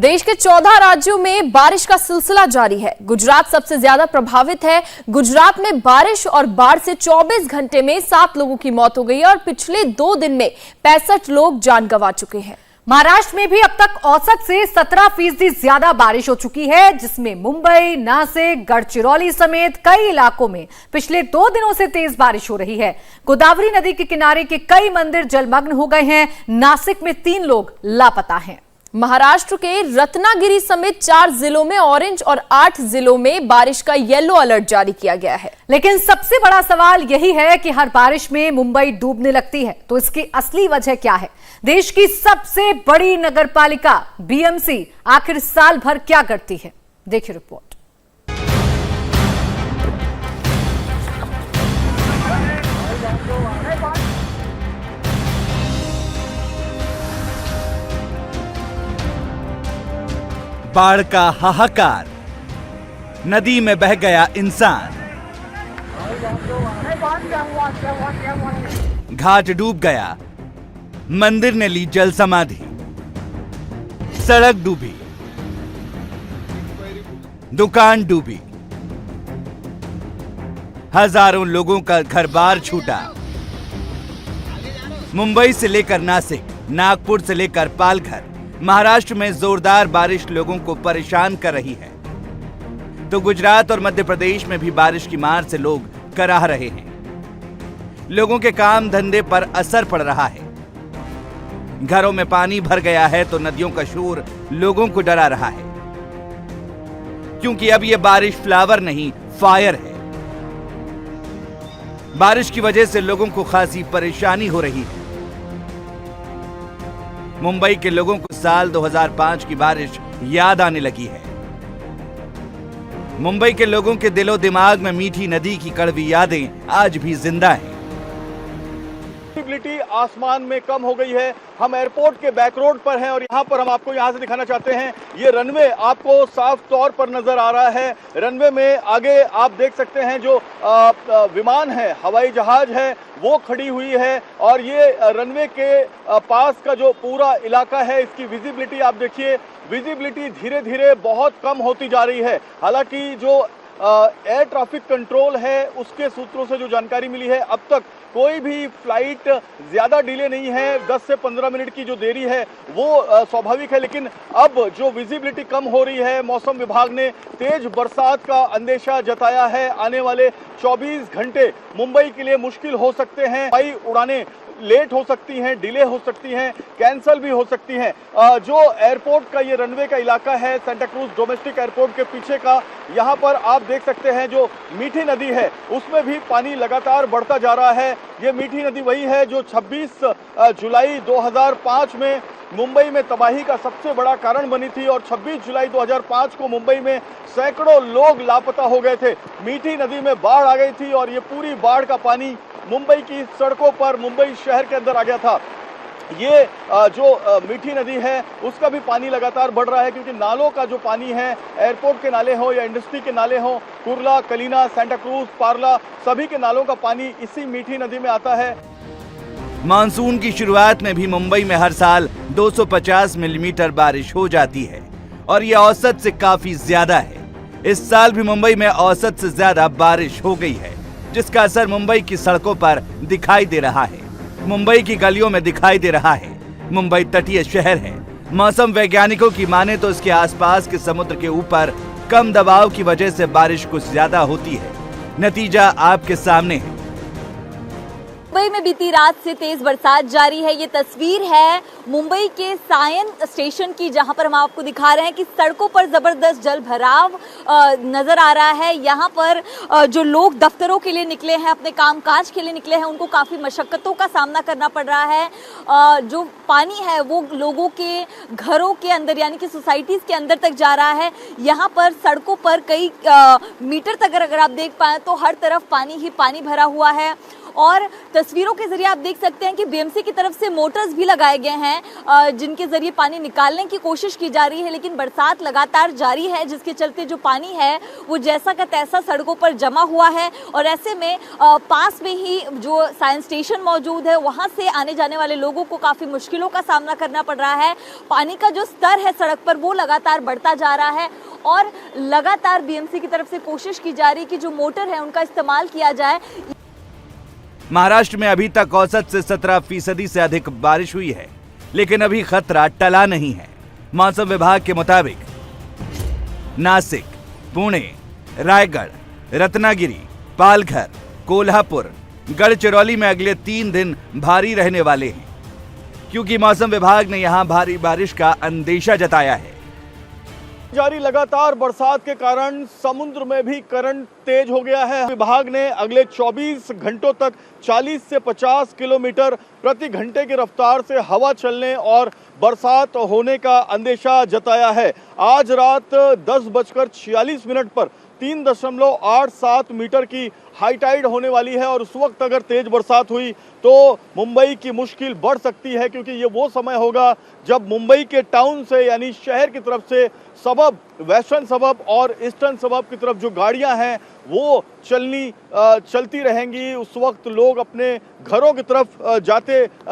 देश के 14 राज्यों में बारिश का सिलसिला जारी है। गुजरात सबसे ज्यादा प्रभावित है। गुजरात में बारिश और बाढ़ से 24 घंटे में 7 लोगों की मौत हो गई है और पिछले 2 दिन में 65 लोग जान गंवा चुके हैं। महाराष्ट्र में भी अब तक औसत से 17% ज्यादा बारिश हो चुकी है, जिसमें मुंबई, नासिक, गढ़चिरौली समेत कई इलाकों में पिछले 2 दिनों से तेज बारिश हो रही है। गोदावरी नदी के किनारे के कई मंदिर जलमग्न हो गए हैं। नासिक में 3 लोग लापता हैं। महाराष्ट्र के रत्नागिरी समेत 4 जिलों में ऑरेंज और 8 जिलों में बारिश का येलो अलर्ट जारी किया गया है। लेकिन सबसे बड़ा सवाल यही है कि हर बारिश में मुंबई डूबने लगती है, तो इसकी असली वजह क्या है? देश की सबसे बड़ी नगरपालिका बीएमसी आखिर साल भर क्या करती है? देखिए रिपोर्ट। बाढ़ का हाहाकार, नदी में बह गया इंसान, घाट डूब गया, मंदिर ने ली जल समाधि, सड़क डूबी, दुकान डूबी, हजारों लोगों का घर बार छूटा। मुंबई से लेकर नासिक, नागपुर से लेकर पालघर, महाराष्ट्र में जोरदार बारिश लोगों को परेशान कर रही है, तो गुजरात और मध्य प्रदेश में भी बारिश की मार से लोग कराह रहे हैं। लोगों के काम धंधे पर असर पड़ रहा है। घरों में पानी भर गया है तो नदियों का शोर लोगों को डरा रहा है, क्योंकि अब यह बारिश फ्लावर नहीं फायर है। बारिश की वजह से लोगों को खासी परेशानी हो रही है। मुंबई के लोगों को साल 2005 की बारिश याद आने लगी है। मुंबई के लोगों के दिलो दिमाग में मीठी नदी की कड़वी यादें आज भी जिंदा हैं। विजिबिलिटी आसमान में कम हो गई है। हम एयरपोर्ट के बैक रोड पर हैं और यहाँ पर हम आपको यहाँ से दिखाना चाहते हैं। ये रनवे आपको साफ तौर पर नजर आ रहा है। रनवे में आगे आप देख सकते हैं जो विमान है, हवाई जहाज है, वो खड़ी हुई है और ये रनवे के पास का जो पूरा इलाका है, इसकी विजिबिलिटी आप देखिए। विजिबिलिटी धीरे धीरे बहुत कम होती जा रही है। हालांकि जो एयर ट्रैफिक कंट्रोल है, उसके सूत्रों से जो जानकारी मिली है, अब तक कोई भी फ्लाइट ज्यादा डिले नहीं है। 10 से 15 मिनट की जो देरी है वो स्वाभाविक है, लेकिन अब जो विजिबिलिटी कम हो रही है, मौसम विभाग ने तेज बरसात का अंदेशा जताया है। आने वाले 24 घंटे मुंबई के लिए मुश्किल हो सकते हैं। कई उड़ानें लेट हो सकती हैं, डिले हो सकती हैं, कैंसल भी हो सकती हैं। जो एयरपोर्ट का ये रनवे का इलाका है, सेंटा क्रूज डोमेस्टिक एयरपोर्ट के पीछे का, यहाँ पर आप देख सकते हैं जो मीठी नदी है उसमें भी पानी लगातार बढ़ता जा रहा है। ये मीठी नदी वही है जो 26 जुलाई 2005 में मुंबई में तबाही का सबसे बड़ा कारण बनी थी और 26 जुलाई 2005 को मुंबई में सैकड़ों लोग लापता हो गए थे। मीठी नदी में बाढ़ आ गई थी और ये पूरी बाढ़ का पानी मुंबई की सड़कों पर, मुंबई शहर के अंदर आ गया था। ये जो मीठी नदी है उसका भी पानी लगातार बढ़ रहा है, क्योंकि नालों का जो पानी है, एयरपोर्ट के नाले हो या इंडस्ट्री के नाले हो, कुर्ला, कलीना, सेंटा क्रूज, पार्ला, सभी के नालों का पानी इसी मीठी नदी में आता है। मानसून की शुरुआत में भी मुंबई में हर साल 250 मिलीमीटर बारिश हो जाती है और यह औसत से काफी ज्यादा है। इस साल भी मुंबई में औसत से ज्यादा बारिश हो गई है, जिसका असर मुंबई की सड़कों पर दिखाई दे रहा है, मुंबई की गलियों में दिखाई दे रहा है। मुंबई तटीय शहर है। मौसम वैज्ञानिकों की माने तो इसके आसपास के समुद्र के ऊपर कम दबाव की वजह से बारिश कुछ ज्यादा होती है। नतीजा आपके सामने है। मुंबई में बीती रात से तेज बरसात जारी है। ये तस्वीर है मुंबई के सायन स्टेशन की, जहां पर हम आपको दिखा रहे हैं कि सड़कों पर जबरदस्त जल भराव नजर आ रहा है। यहाँ पर जो लोग दफ्तरों के लिए निकले हैं, अपने कामकाज के लिए निकले हैं, उनको काफी मशक्कतों का सामना करना पड़ रहा है। जो पानी है वो लोगों के घरों के अंदर यानी कि सोसाइटीज के अंदर तक जा रहा है। यहाँ पर सड़कों पर कई मीटर तक अगर आप देख पाए तो हर तरफ पानी ही पानी भरा हुआ है और तस्वीरों के जरिए आप देख सकते हैं कि बीएमसी की तरफ से मोटर्स भी लगाए गए हैं जिनके जरिए पानी निकालने की कोशिश की जा रही है, लेकिन बरसात लगातार जारी है जिसके चलते जो पानी है वो जैसा का तैसा सड़कों पर जमा हुआ है। और ऐसे में पास में ही जो साइंस स्टेशन मौजूद है वहां से आने जाने वाले लोगों को काफी मुश्किलों का सामना करना पड़ रहा है। पानी का जो स्तर है सड़क पर वो लगातार बढ़ता जा रहा है और लगातार बीएमसी की तरफ से कोशिश की जा रही है कि जो मोटर है उनका इस्तेमाल किया जाए। महाराष्ट्र में अभी तक औसत से 17% से अधिक बारिश हुई है, लेकिन अभी खतरा टला नहीं है। मौसम विभाग के मुताबिक नासिक, पुणे, रायगढ़, रत्नागिरी, पालघर, कोल्हापुर, गढ़चिरौली में अगले 3 दिन भारी रहने वाले हैं, क्योंकि मौसम विभाग ने यहां भारी बारिश का अंदेशा जताया है। जारी लगातार बरसात के कारण समुद्र में भी करंट तेज हो गया है। विभाग ने अगले 24 घंटों तक 40 से 50 किलोमीटर प्रति घंटे की रफ्तार से हवा चलने और बरसात होने का अंदेशा जताया है। आज रात 10:46 पर 3.87 मीटर की हाई टाइड होने वाली है और उस वक्त अगर तेज बरसात हुई तो मुंबई की मुश्किल बढ़ सकती है, क्योंकि ये वो समय होगा जब मुंबई के टाउन से यानी शहर की तरफ से सबब, वेस्टर्न सबब और ईस्टर्न सबब की तरफ जो गाड़ियां हैं वो चलती रहेंगी। उस वक्त लोग अपने घरों की तरफ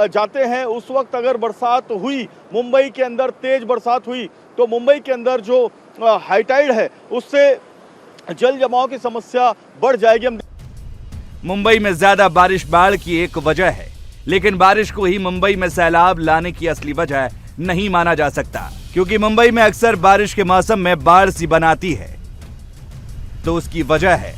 जाते हैं। उस वक्त अगर बरसात हुई, मुंबई के अंदर तेज बरसात हुई, तो मुंबई के अंदर जो हाई टाइड है उससे जल जमाव की समस्या बढ़ जाएगी। मुंबई में ज्यादा बारिश बाढ़ की एक वजह है, लेकिन बारिश को ही मुंबई में सैलाब लाने की असली वजह नहीं माना जा सकता, क्योंकि मुंबई में अक्सर बारिश के मौसम में बाढ़ सी बनाती है। तो उसकी वजह है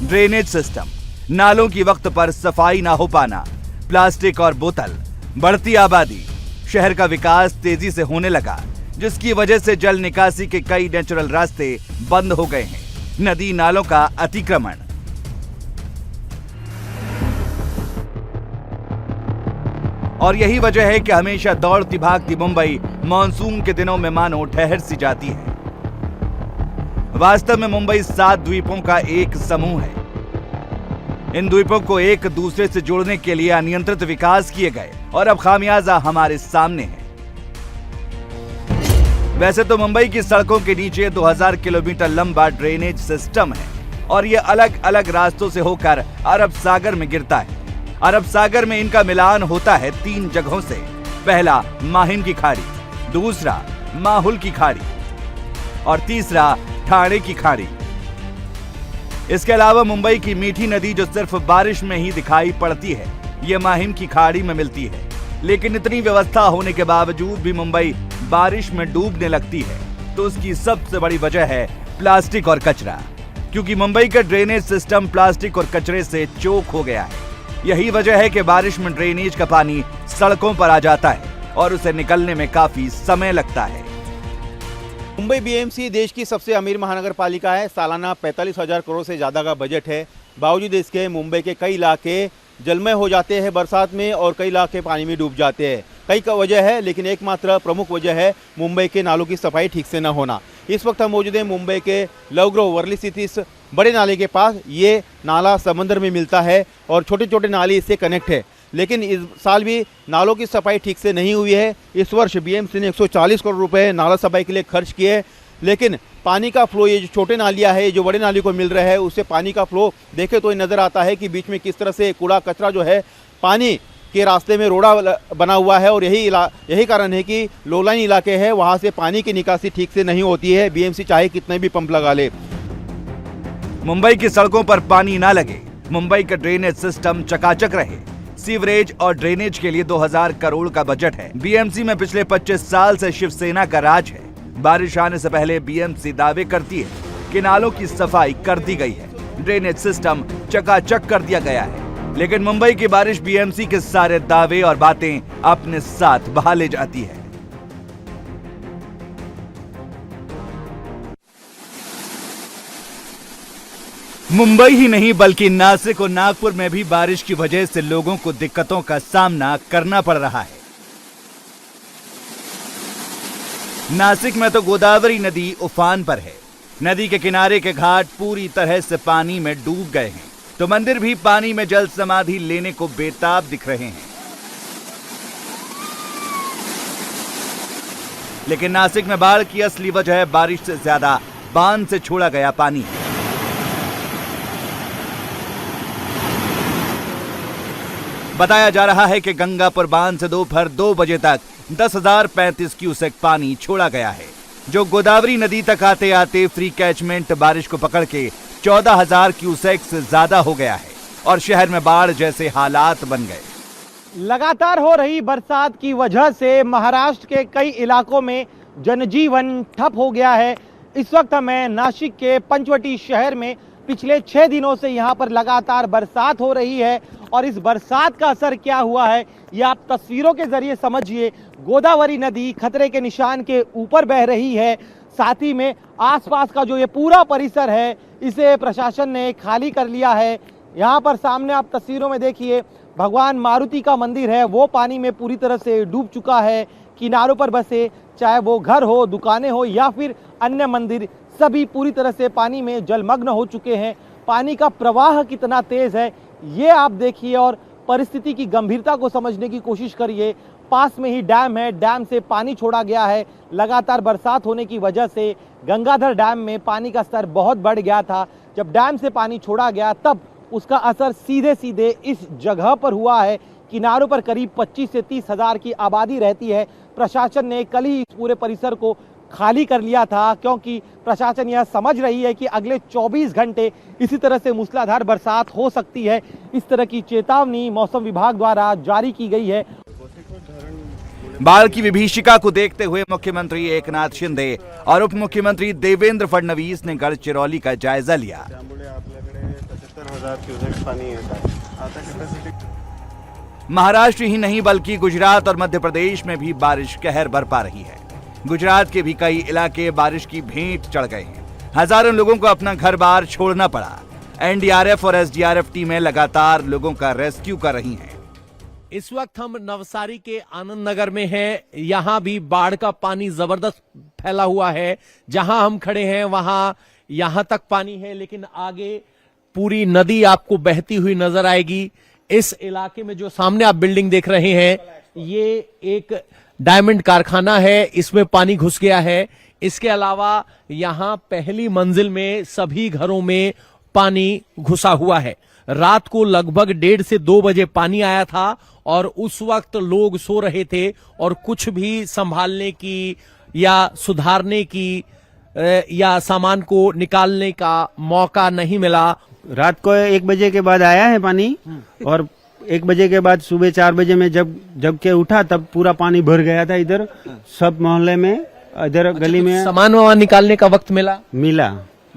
ड्रेनेज सिस्टम, नालों की वक्त पर सफाई ना हो पाना, प्लास्टिक और बोतल, बढ़ती आबादी, शहर का विकास तेजी से होने लगा, जिसकी वजह से जल निकासी के कई नेचुरल रास्ते बंद हो गए हैं, नदी नालों का अतिक्रमण। और यही वजह है कि हमेशा दौड़ती भागती मुंबई मॉनसून के दिनों में मानो ठहर सी जाती है। वास्तव में मुंबई 7 द्वीपों का एक समूह है। इन द्वीपों को एक दूसरे से जोड़ने के लिए अनियंत्रित विकास किए गए और अब खामियाजा हमारे सामने है। वैसे तो मुंबई की सड़कों के नीचे 2000 किलोमीटर लंबा ड्रेनेज सिस्टम है और ये अलग अलग रास्तों से होकर अरब सागर में गिरता है। अरब सागर में इनका मिलान होता है 3 जगहों से। पहला माहिम की खाड़ी, दूसरा माहुल की खाड़ी और तीसरा ठाणे की खाड़ी। इसके अलावा मुंबई की मीठी नदी जो सिर्फ बारिश में ही दिखाई पड़ती है, ये माहिम की खाड़ी में मिलती है। लेकिन इतनी व्यवस्था होने के बावजूद भी मुंबई बारिश में डूबने लगती है, तो उसकी सबसे बड़ी वजह है प्लास्टिक और कचरा, क्योंकि मुंबई का ड्रेनेज सिस्टम प्लास्टिक और कचरे से चोक हो गया है। यही वजह है कि बारिश में ड्रेनेज का पानी सड़कों पर आ जाता है और उसे निकलने में काफी समय लगता है। मुंबई बीएमसी देश की सबसे अमीर महानगर पालिका है। सालाना 45,000 करोड़ से ज़्यादा का बजट है। बावजूद इसके मुंबई के कई इलाके जलमय हो जाते हैं बरसात में और कई इलाके पानी में डूब जाते हैं। कई का वजह है, लेकिन एकमात्र प्रमुख वजह है मुंबई के नालों की सफाई ठीक से न होना। इस वक्त हम मौजूद हैं मुंबई के लवग्रोव वर्ली स्थित इस बड़े नाले के पास। ये नाला समंदर में मिलता है और छोटे छोटे नाले इससे कनेक्ट है, लेकिन इस साल भी नालों की सफाई ठीक से नहीं हुई है। इस वर्ष बीएमसी ने 140 करोड़ रुपए नाला सफाई के लिए खर्च किए, लेकिन पानी का फ्लो, ये जो छोटे नालियाँ है, जो बड़े नाली को मिल रहा है, उससे पानी का फ्लो देखे तो ये नज़र आता है कि बीच में किस तरह से कूड़ा कचरा जो है पानी के रास्ते में रोड़ा बना हुआ है। और यही कारण है कि लोलाइन इलाके हैं, वहाँ से पानी की निकासी ठीक से नहीं होती है, बीएमसी चाहे कितने भी पंप लगा ले। मुंबई की सड़कों पर पानी ना लगे, मुंबई का ड्रेनेज सिस्टम चकाचक रहे, सीवरेज और ड्रेनेज के लिए 2000 करोड़ का बजट है। बीएमसी में पिछले 25 साल से शिवसेना का राज है। बारिश आने से पहले बीएमसी दावे करती है कि नालों की सफाई कर दी गई है, ड्रेनेज सिस्टम चकाचक कर दिया गया है, लेकिन मुंबई की बारिश बीएमसी के सारे दावे और बातें अपने साथ बहा ले जाती है। मुंबई ही नहीं बल्कि नासिक और नागपुर में भी बारिश की वजह से लोगों को दिक्कतों का सामना करना पड़ रहा है। नासिक में तो गोदावरी नदी उफान पर है। नदी के किनारे के घाट पूरी तरह से पानी में डूब गए हैं, तो मंदिर भी पानी में जल समाधि लेने को बेताब दिख रहे हैं। लेकिन नासिक में बाढ़ की असली वजह बारिश से ज्यादा बांध से छोड़ा गया पानी है। बताया जा रहा है कि गंगापुर बांध से दोपहर 2 बजे तक 10,035 क्यूसेक पानी छोड़ा गया है, जो गोदावरी नदी तक आते आते फ्री कैचमेंट बारिश को पकड़ के 14,000 क्यूसेक से ज्यादा हो गया है और शहर में बाढ़ जैसे हालात बन गए। लगातार हो रही बरसात की वजह से महाराष्ट्र के कई इलाकों में जनजीवन ठप हो गया है। इस वक्त हमें नासिक के पंचवटी शहर में पिछले 6 दिनों से यहाँ पर लगातार बरसात हो रही है और इस बरसात का असर क्या हुआ है ये आप तस्वीरों के जरिए समझिए। गोदावरी नदी खतरे के निशान के ऊपर बह रही है, साथ ही में आसपास का जो ये पूरा परिसर है इसे प्रशासन ने खाली कर लिया है। यहाँ पर सामने आप तस्वीरों में देखिए भगवान मारुति का मंदिर है, वो पानी में पूरी तरह से डूब चुका है। किनारों पर बसे चाहे वो घर हो, दुकानें हो या फिर अन्य मंदिर, सभी पूरी तरह से पानी में जलमग्न हो चुके हैं। पानी का प्रवाह कितना तेज है ये आप देखिए और परिस्थिति की गंभीरता को समझने की कोशिश करिए। पास में ही डैम है, डैम से पानी छोड़ा गया है। लगातार बरसात होने की वजह से गंगाधर डैम में पानी का स्तर बहुत बढ़ गया था। जब डैम से पानी छोड़ा गया तब उसका असर सीधे सीधे इस जगह पर हुआ है। किनारों पर करीब 25 से 30 हजार की आबादी रहती है। प्रशासन ने कल ही इस पूरे परिसर को खाली कर लिया था, क्योंकि प्रशासन यह समझ रही है कि अगले 24 घंटे इसी तरह से मूसलाधार बरसात हो सकती है। इस तरह की चेतावनी मौसम विभाग द्वारा जारी की गई है। बाढ़ की विभीषिका को देखते हुए मुख्यमंत्री एकनाथ शिंदे और उप मुख्यमंत्री देवेंद्र फडणवीस ने गढ़चिरौली का जायजा लिया। महाराष्ट्र ही नहीं बल्कि गुजरात और मध्य प्रदेश में भी बारिश कहर बरपा रही है। गुजरात के भी कई इलाके बारिश की भेंट चढ़ गए हैं। हजारों लोगों को अपना घर बार छोड़ना पड़ा। एनडीआरएफ और एसडीआरएफ टीमें लगातार लोगों का रेस्क्यू कर रही हैं। इस वक्त हम नवसारी के आनंद नगर में हैं। यहां भी बाढ़ का पानी जबरदस्त फैला हुआ है। जहां हम खड़े हैं वहां यहां तक पानी है, लेकिन आगे पूरी नदी आपको बहती हुई नजर आएगी। इस इलाके में जो सामने आप बिल्डिंग देख रहे हैं ये एक डायमंड कारखाना है, इसमें पानी घुस गया है। इसके अलावा यहां पहली मंजिल में सभी घरों में पानी घुसा हुआ है। रात को लगभग 1:30 से 2 बजे पानी आया था और उस वक्त लोग सो रहे थे और कुछ भी संभालने की या सुधारने की या सामान को निकालने का मौका नहीं मिला। रात को 1 बजे के बाद आया है पानी और 1 बजे के बाद सुबह 4 बजे में जब के उठा तब पूरा पानी भर गया था। इधर सब मोहल्ले में, इधर गली में सामान वामान निकालने का वक्त मिला।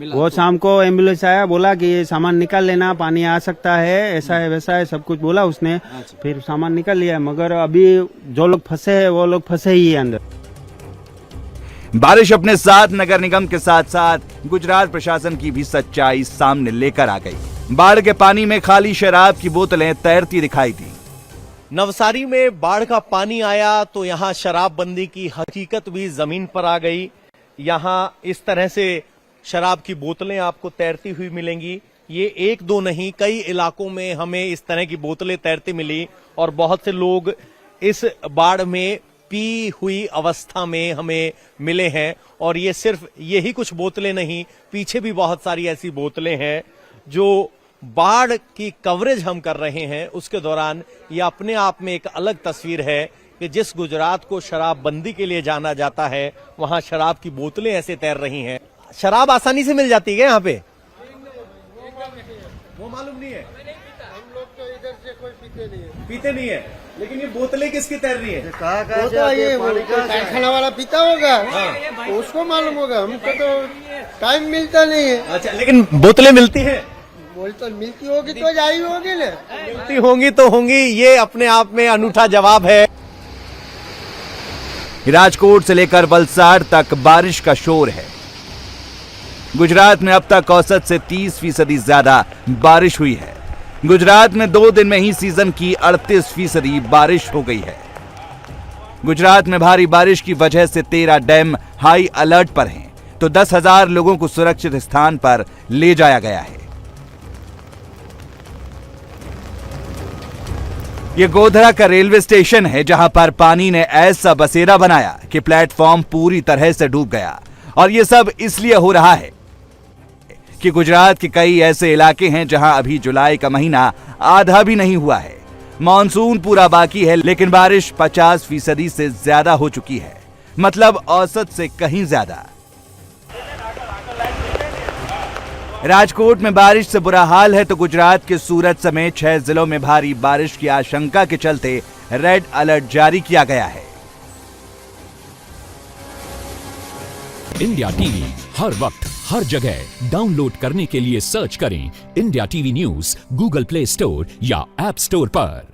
वो शाम को एम्बुलेंस आया, बोला कि ये सामान निकाल लेना, पानी आ सकता है, ऐसा है वैसा है, सब कुछ बोला उसने। फिर सामान निकाल लिया, मगर अभी जो लोग फंसे हैं वो लोग फंसे ही है अंदर। बारिश अपने साथ नगर निगम के साथ साथ गुजरात प्रशासन की भी सच्चाई सामने लेकर आ गई। बाढ़ के पानी में खाली शराब की बोतलें तैरती दिखाई दी। नवसारी में बाढ़ का पानी आया तो यहां शराबबंदी की हकीकत भी जमीन पर आ गई। यहां इस तरह से शराब की बोतलें आपको तैरती हुई मिलेंगी। ये 1-2 नहीं, कई इलाकों में हमें इस तरह की बोतलें तैरती मिली और बहुत से लोग इस बाढ़ में पी हुई अवस्था में हमें मिले हैं। और ये सिर्फ यही कुछ बोतलें नहीं, पीछे भी बहुत सारी ऐसी बोतलें हैं जो बाढ़ की कवरेज हम कर रहे हैं उसके दौरान ये अपने आप में एक अलग तस्वीर है कि जिस गुजरात को शराबबंदी के लिए जाना जाता है वहां शराब की बोतलें ऐसे तैर रही हैं। शराब आसानी से मिल जाती है यहाँ पे? वो मालूम नहीं है। हम लोग तो इधर से कोई पीते नहीं है, लेकिन ये बोतलें किसकी तैर रही है? कहाँ से ये कारखाना वाला पीता होगा, उसको मालूम होगा। हमको तो टाइम मिलता नहीं है। अच्छा, लेकिन बोतलें मिलती हैं? बोतल मिलती होगी तो जाई होगी ना। मिलती होंगी तो होंगी, ये अपने आप में अनूठा जवाब है। राजकोट से लेकर वलसाड़ तक बारिश का शोर है। गुजरात में अब तक औसत से 30% ज्यादा बारिश हुई है। गुजरात में 2 दिन में ही सीजन की 38% बारिश हो गई है। गुजरात में भारी बारिश की वजह से 13 डैम हाई अलर्ट पर हैं, तो 10,000 लोगों को सुरक्षित स्थान पर ले जाया गया है। ये गोधरा का रेलवे स्टेशन है जहां पर पानी ने ऐसा बसेरा बनाया कि प्लेटफॉर्म पूरी तरह से डूब गया। और ये सब इसलिए हो रहा है कि गुजरात के कई ऐसे इलाके हैं जहां अभी जुलाई का महीना आधा भी नहीं हुआ है। मॉनसून पूरा बाकी है, लेकिन बारिश 50% से ज्यादा हो चुकी है, मतलब औसत से कहीं ज्यादा। राजकोट में बारिश से बुरा हाल है तो गुजरात के सूरत समेत 6 जिलों में भारी बारिश की आशंका के चलते रेड अलर्ट जारी किया गया है। इंडिया टीवी हर वक्त हर जगह डाउनलोड करने के लिए सर्च करें India TV news Google play store या ऐप स्टोर पर।